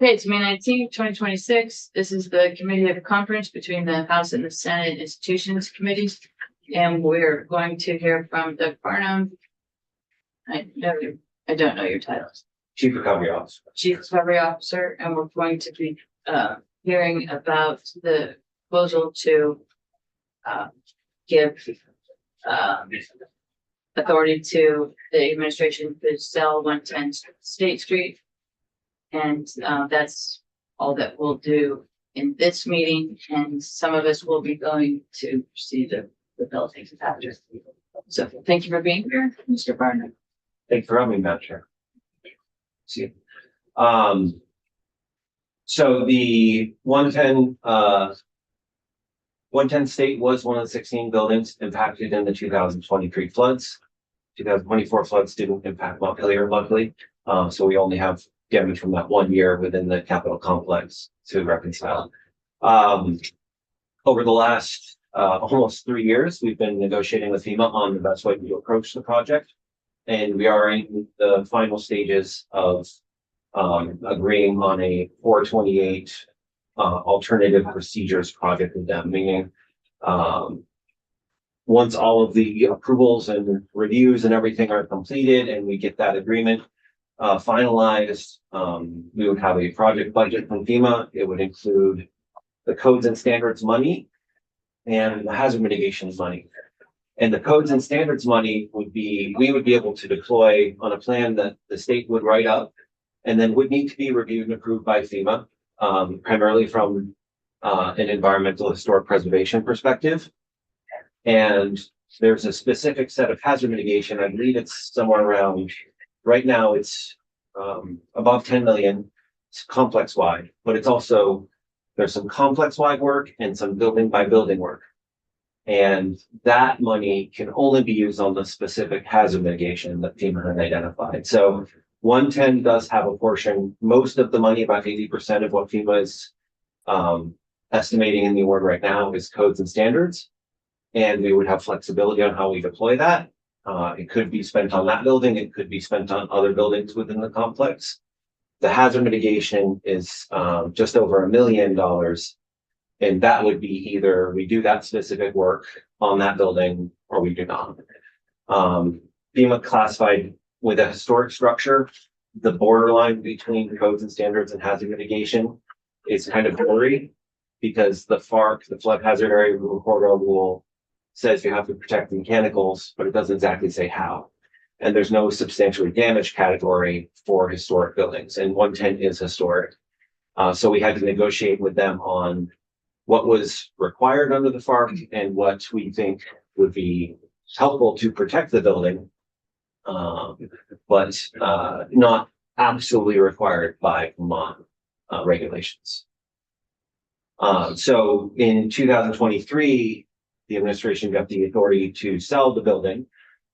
Okay, it's May 19th, 2026. This is the committee of conference between the House and the Senate Institutions Committees. And we're going to hear from Doug Farnham. I don't know your titles. Chief Recovery Officer. Chief Recovery Officer, and we're going to be hearing about the proposal to give authority to the administration to sell 110 State Street. And that's all that we'll do in this meeting. And some of us will be going to see the buildings after. So thank you for being here, Mr. Barnum. Thanks for having me, Madam Chair. See. So the 110 State was one of the 16 buildings impacted in the 2023 floods. 2024 floods didn't impact Montpelier, luckily. So we only have damage from that 1 year within the Capitol complex to reconcile. Over the last almost 3 years, we've been negotiating with FEMA on the best way to approach the project. And we are in the final stages of agreeing on a 428 alternative procedures project with them, meaning once all of the approvals and reviews and everything are completed and we get that agreement finalized, we would have a project budget from FEMA. It would include the codes and standards money and the hazard mitigation money. And the codes and standards money would be, we would be able to deploy on a plan that the state would write up and then would need to be reviewed and approved by FEMA, primarily from an environmental historic preservation perspective. And there's a specific set of hazard mitigation. I believe it's somewhere around, right now it's above 10 million. It's complex wide, but it's also, there's some complex wide work and some building by building work. And that money can only be used on the specific hazard mitigation that FEMA has identified. So 110 does have a portion, most of the money, about 80% of what FEMA is estimating in the award right now is codes and standards. And we would have flexibility on how we deploy that. It could be spent on that building. It could be spent on other buildings within the complex. The hazard mitigation is just over $1 million. And that would be either we do that specific work on that building or we do not. FEMA classified with a historic structure, the borderline between codes and standards and hazard mitigation is kind of blurry because the FARC, the flood hazard area corridor rule, says you have to protect the mechanicals, but it doesn't exactly say how. And there's no substantially damaged category for historic buildings, and 110 is historic. So we had to negotiate with them on what was required under the FARC and what we think would be helpful to protect the building, but not absolutely required by Vermont regulations. So in 2023, the administration got the authority to sell the building.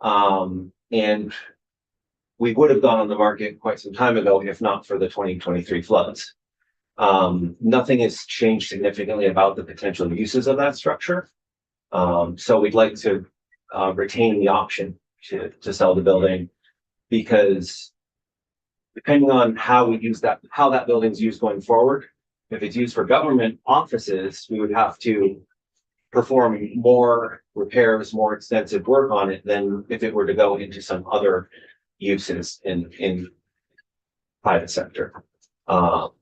And we would have gone on the market quite some time ago, if not for the 2023 floods. Nothing has changed significantly about the potential uses of that structure. So we'd like to retain the option to sell the building, because depending on how we use that, how that building's used going forward, if it's used for government offices, we would have to perform more repairs, more extensive work on it than if it were to go into some other uses in private sector. So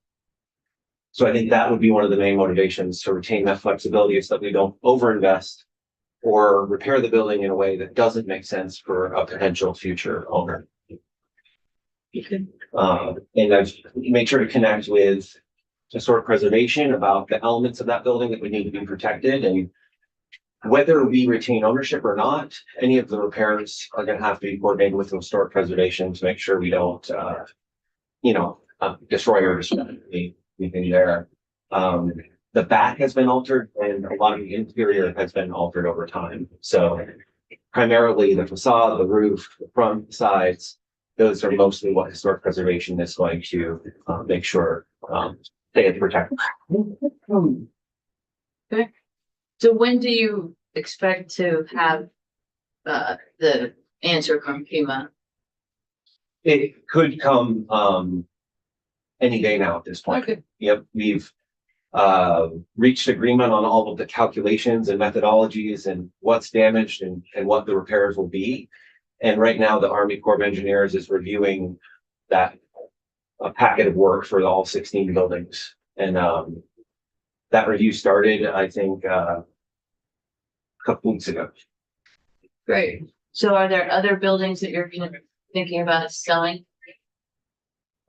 I think that would be one of the main motivations to retain that flexibility, is that we don't overinvest or repair the building in a way that doesn't make sense for a potential future owner. And I've made sure to connect with historic preservation about the elements of that building that would need to be protected, and whether we retain ownership or not, any of the repairs are going to have to be coordinated with historic preservation to make sure we don't, destroy or destroy anything there. The back has been altered and a lot of the interior has been altered over time. So primarily the facade, the roof, the front, the sides, those are mostly what historic preservation is going to make sure they get protected. Okay. So when do you expect to have the answer from FEMA? It could come any day now at this point. Okay. Yep, we've reached agreement on all of the calculations and methodologies and what's damaged and what the repairs will be. And right now, the Army Corps of Engineers is reviewing that packet of work for all 16 buildings. And that review started, I think, a couple weeks ago. Great. So are there other buildings that you're thinking about selling?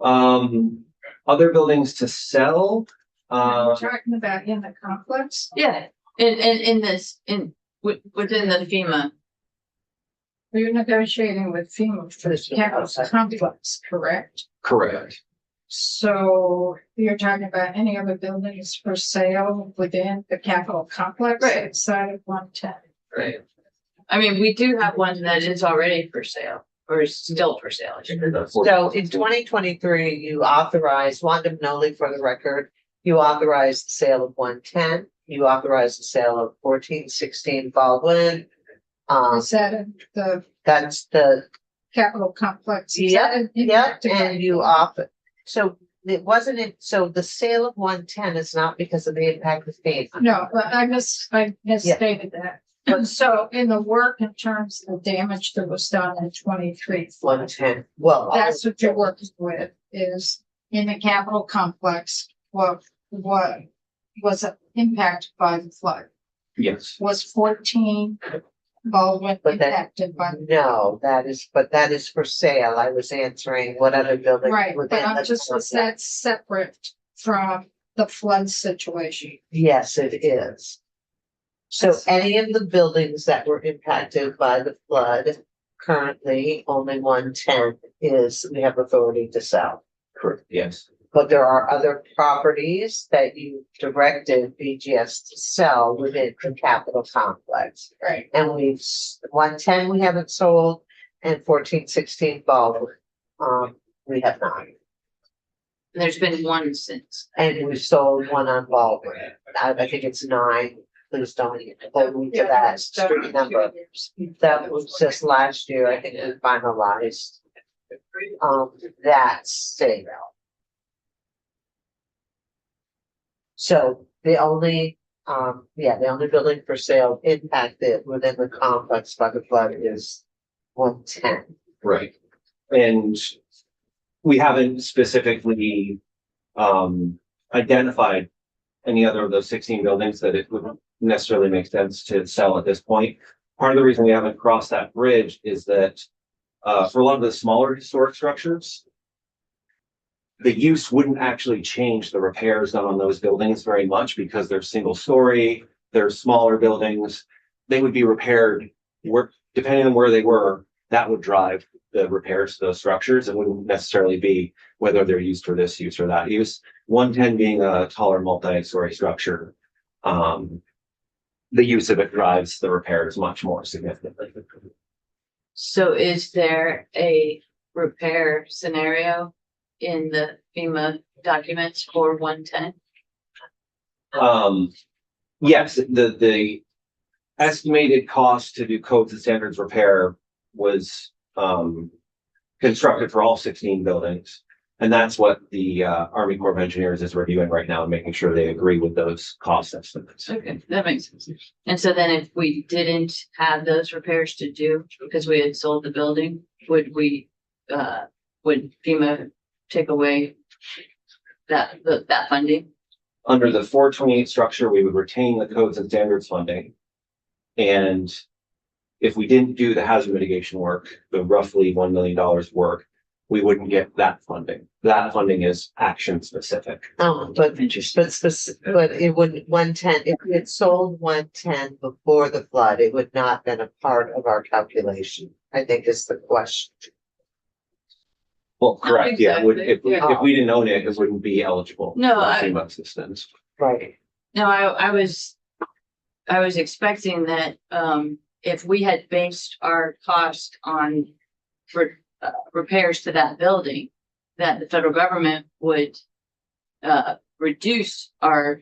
Other buildings to sell. We're talking about in the complex. Yeah, in this, within the FEMA. We're negotiating with FEMA for the capital complex, correct? Correct. So you're talking about any other buildings for sale within the capital complex Right. outside of 110? Right. I mean, we do have one that is already for sale, or is still for sale. I should say. So in 2023, you authorized, Wanda Noli for the record, you authorized the sale of 110, you authorized the sale of 1416 Baldwin. Is that in the That's the, capital complex? Is yeah, that in- yeah, in- and you offer, so it wasn't, so the sale of 110 is not because of the impact of FEMA. No, but I misstated that. But so in the work in terms of the damage that was done in 23. 110, well. That's what you're working with, is in the capital complex, what was impacted by the flood? Yes. Was 14 Baldwin But that- impacted by? No, but that is for sale. I was answering what other building. Right, but within I'm the just, complex. that's separate from the flood situation. Yes, it is. So any of the buildings that were impacted by the flood, currently only 110 is, we have authority to sell. Correct. Yes. But there are other properties that you directed BGS to sell within the capital complex. Right. And 110 we haven't sold, and 1416 Baldwin, we have not. There's been one since. And we sold one on Baldwin. I think it's 9. Please don't hold me to that street number. That was just last year. I think we finalized that sale. So the only building for sale impacted within the complex by the flood is 110. Right. And we haven't specifically identified any other of those 16 buildings that it wouldn't necessarily make sense to sell at this point. Part of the reason we haven't crossed that bridge is that for a lot of the smaller historic structures, the use wouldn't actually change the repairs done on those buildings very much because they're single story, they're smaller buildings. They would be repaired depending on where they were, that would drive the repairs to those structures. It wouldn't necessarily be whether they're used for this use or that use. 110 being a taller multi-story structure, the use of it drives the repairs much more significantly. So is there a repair scenario in the FEMA documents for 110? Yes, the estimated cost to do codes and standards repair was constructed for all 16 buildings. And that's what the Army Corps of Engineers is reviewing right now and making sure they agree with those cost estimates. Okay, that makes sense. And so then if we didn't have those repairs to do because we had sold the building, would FEMA take away that funding? Under the 428 structure, we would retain the codes and standards funding. And if we didn't do the hazard mitigation work, the roughly $1 million work, we wouldn't get that funding. That funding is action specific. But it wouldn't, 110, if we had sold 110 before the flood, it would not have been a part of our calculation, I think is the question. Well, correct, yeah, if Exactly, we didn't own it, it wouldn't be eligible. No, for I- FEMA assistance. Right. No, I was expecting that, if we had based our cost on repairs to that building, that the federal government would, reduce our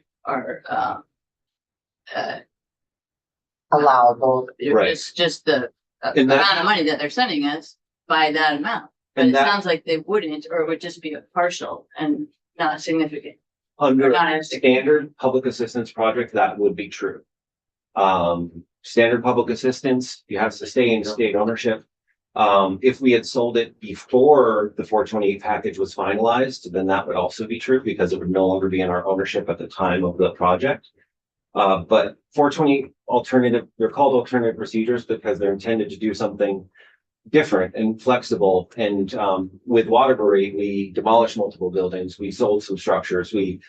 Allowable. Right. it's just the And that- amount of money that they're sending us by that amount. But And it that- sounds like they wouldn't, or it would just be a partial, and not significant. Under Not as standard public assistance project, that would be true. Standard public assistance, you have to stay in state ownership. If we had sold it before the 428 package was finalized, then that would also be true because it would no longer be in our ownership at the time of the project. But 428 alternative, they're called alternative procedures because they're intended to do something different and flexible. And with Waterbury, we demolished multiple buildings, we sold some structures, we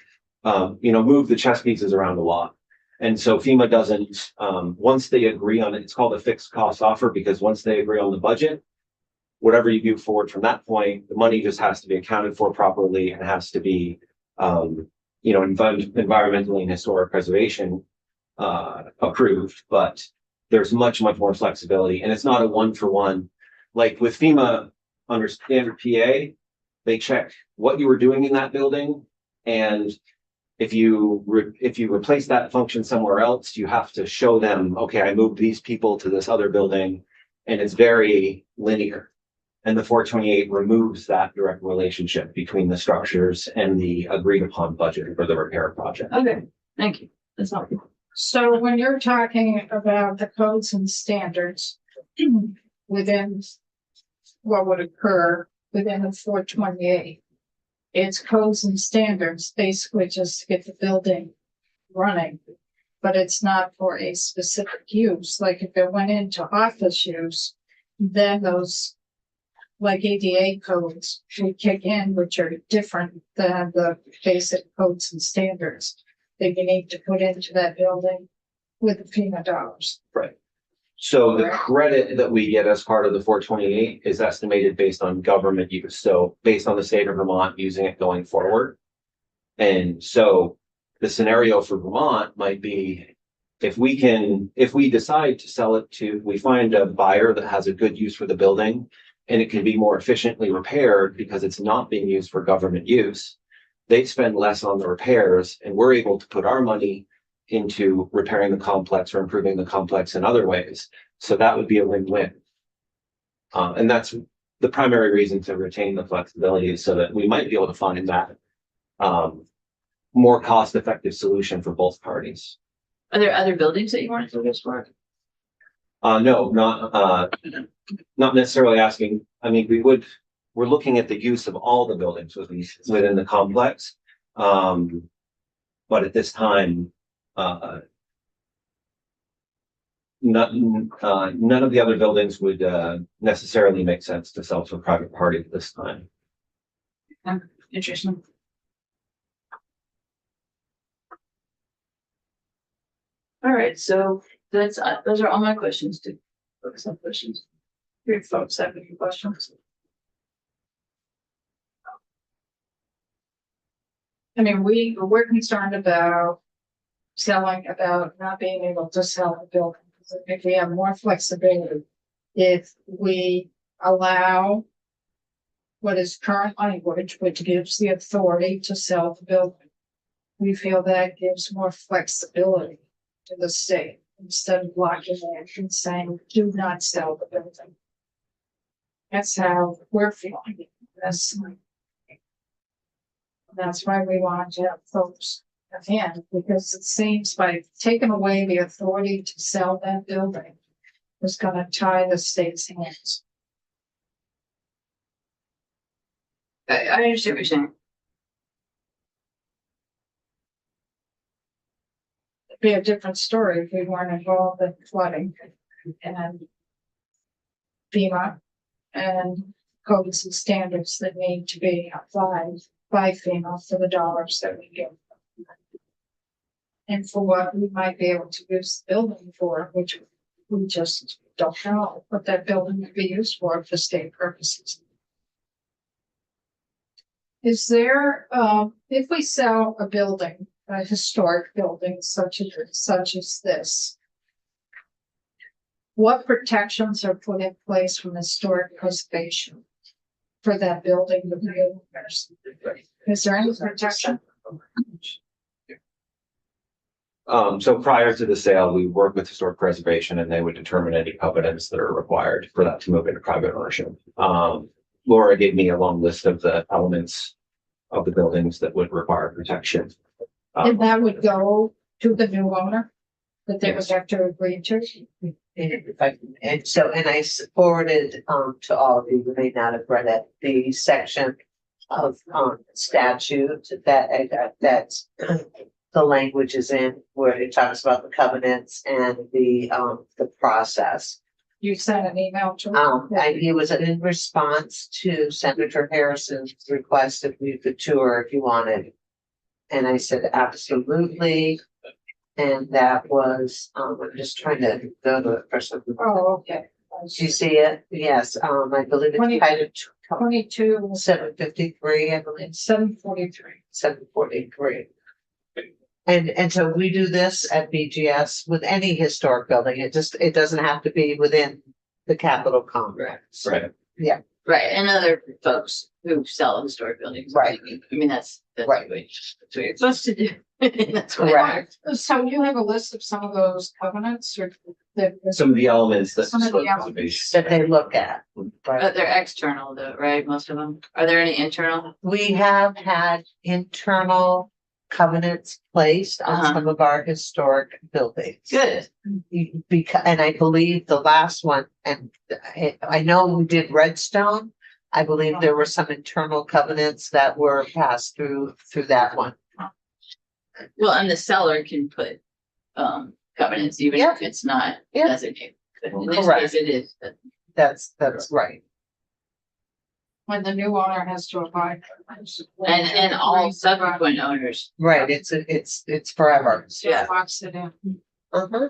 moved the chess pieces around a lot. And so FEMA doesn't, once they agree on it, it's called a fixed cost offer because once they agree on the budget, whatever you do forward from that point, the money just has to be accounted for properly and has to be, environmentally and historic preservation approved. But there's much, much more flexibility, and it's not a one-for-one. Like with FEMA under standard PA, they check what you were doing in that building, and if you replace that function somewhere else, you have to show them, okay, I moved these people to this other building, and it's very linear. And the 428 removes that direct relationship between the structures and the agreed upon budget for the repair project. Okay, thank you. That's all. So when you're talking about the codes and standards within what would occur within the 428, it's codes and standards, basically just to get the building running. But it's not for a specific use. Like if it went into office use, then those like ADA codes would kick in, which are different than the basic codes and standards that you need to put into that building with the FEMA dollars. Right. So the credit that we get as part of the 428 is estimated based on government use. So based on the state of Vermont using it going forward. And so the scenario for Vermont might be if we decide to sell it we find a buyer that has a good use for the building and it can be more efficiently repaired because it's not being used for government use, they spend less on the repairs and we're able to put our money into repairing the complex or improving the complex in other ways. So that would be a win-win. And that's the primary reason to retain the flexibility is so that we might be able to find that more cost-effective solution for both parties. Are there other buildings that you want to do this for? No, not necessarily asking. I mean, we're looking at the use of all the buildings within the complex. But at this time, none of the other buildings would necessarily make sense to sell to a private party at this time. Interesting. All right, so those are all my questions. To focus on questions. Your folks have any questions? I mean, we're concerned about not being able to sell the building. If we have more flexibility, if we allow what is current language, which gives the authority to sell the building, we feel that gives more flexibility to the state instead of blocking it and saying, do not sell the building. That's how we're feeling. That's why we want to have folks in, because it seems by taking away the authority to sell that building is going to tie the state's hands. I understand what you're saying. It'd be a different story if we weren't involved in flooding and FEMA and codes and standards that need to be applied by FEMA for the dollars that we give. And for what we might be able to use the building for, which we just don't know what that building would be used for state purposes. Is there, if we sell a building, a historic building such as this, what protections are put in place from historic preservation for that building? Is there any protection? So prior to the sale, we work with historic preservation and they would determine any covenants that are required for that to move into private ownership. Laura gave me a long list of the elements of the buildings that would require protection. And that would go to the new owner, that they would Yes. have to agree to. And I forwarded, to all of you who may not have read it, the section of, statute that the language is in, where it talks about the covenants and the process. You sent an email to. And he was in response to Senator Harrison's request if we could tour if you wanted. And I said, absolutely. And that was, I'm just trying to go to it for some. Oh, okay. Do you see it? Yes, I believe it's kind of 22, 753, I believe, 743. 743. And so we do this at BGS with any historic building. It doesn't have to be within the Capitol complex. Right. Right, and other folks who sell historic buildings. Right. I mean, that's Right. what you're supposed to do. That's what. Correct. So you have a list of some of those covenants or that? Some of the elements that. Some of the elements. That they look at. But they're external though, right? Most of them. Are there any internal? We have had internal covenants placed on Uh-huh. some of our historic buildings. Good. Because, and I believe the last one, and I know we did Redstone. I believe there were some internal covenants that were passed through that one. Well, and the seller can put covenants even Yeah. if it's not Yeah. designated. But in this Correct. case, it is. But That's right. When the new owner has to abide. And all subsequent owners. Right, it's forever. So Yeah. locks it in. Uh-huh.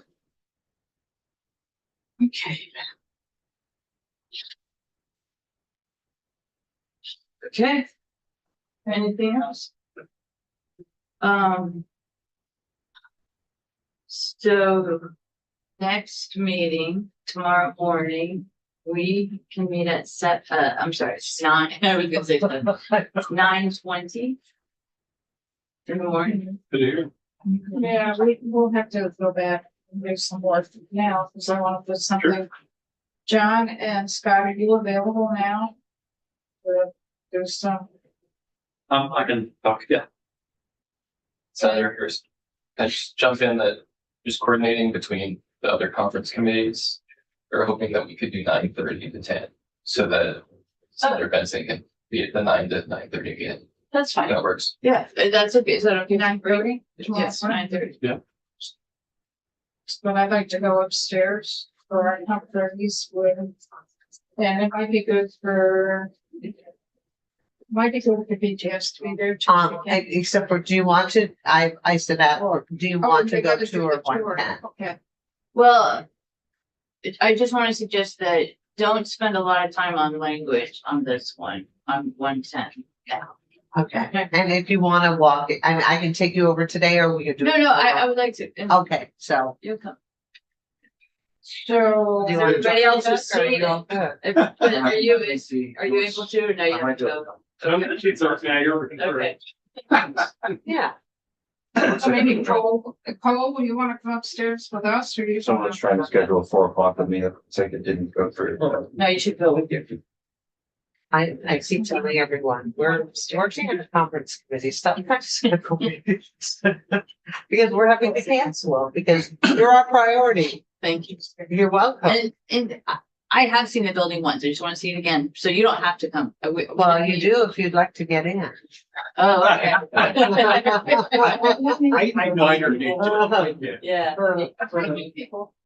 Okay. Okay. Anything else? So next meeting, tomorrow morning, we can meet at I'm sorry, it's 9, I was gonna say 9:20. In the morning. Yeah, we'll have to go back and do some work now, because I want to put something. John and Scott, are you available now? Do some, I can talk, yeah. Senator, here's, I just jump in that just coordinating between the other conference committees. We're hoping that we could do 9:30 to 10, so that Senator Benson can be at the 9 to 9:30 again. That's fine. That works. Yeah, that's okay. Is that okay? 9:30? Yes, 9:30. but I'd like to go upstairs for our conference with. And it might be good for. Might be good for BGS to be there too. Except for, do you want to, I said that, or do you want to they go gotta do tour the tour. 110? Okay, Well, I just want to suggest that don't spend a lot of time on language on this one, on 110. Okay, and if you wanna walk, I can take you over today, or we could do. No, it no, I tomorrow. would like to. Okay, so. You'll come. so. Do you wanna Everybody else is Or you seated. all good? Are you able to, or no, you have to go? Okay. Yeah. So maybe Cole, will you wanna come upstairs with us or you? Someone's trying to schedule 4 o'clock with me, it's like it didn't go through. No, you should go with your. I keep telling everyone, we're working in a conference committee, stop practicing. Because we're having to cancel, because you're our priority. Thank you. You're welcome. And I have seen the building once. I just want to see it again. So you don't have to come. Well, you do if you'd like to get in. Oh, okay. I know I heard you. Yeah.